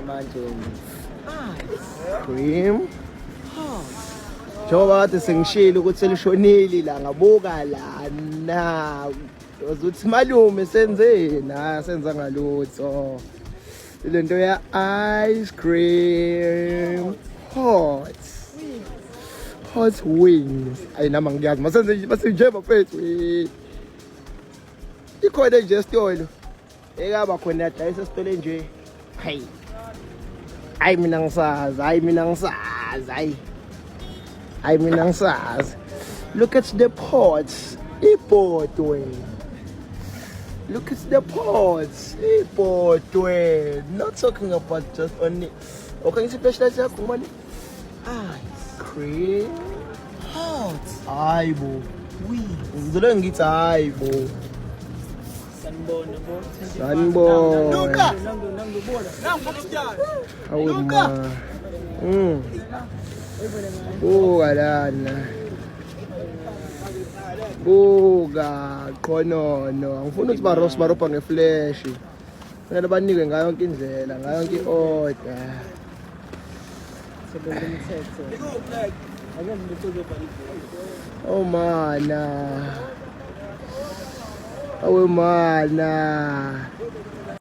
manje cream njengoba kade sengishilo ukuthi selishonile la ngabuka lana uzothi malume senzeni senza ngalutho lento ya ice cream hot wings ayinama ngiyazi masenze basenje bafethu ikhona nje sitolo ekaba khona yadayisa esitolo nje hayi mina ngisazi look at the pots ipotwe look at the pots ipotwe not talking about just only okay specialty yakho manje ice cream hot hayibo ngizolo ngithi hayibo sanibona awuma buka qonono angifuni ukuthi barobha ngeflash fanele banike ngayo yonke indlela ngayo yonke i-order oh mana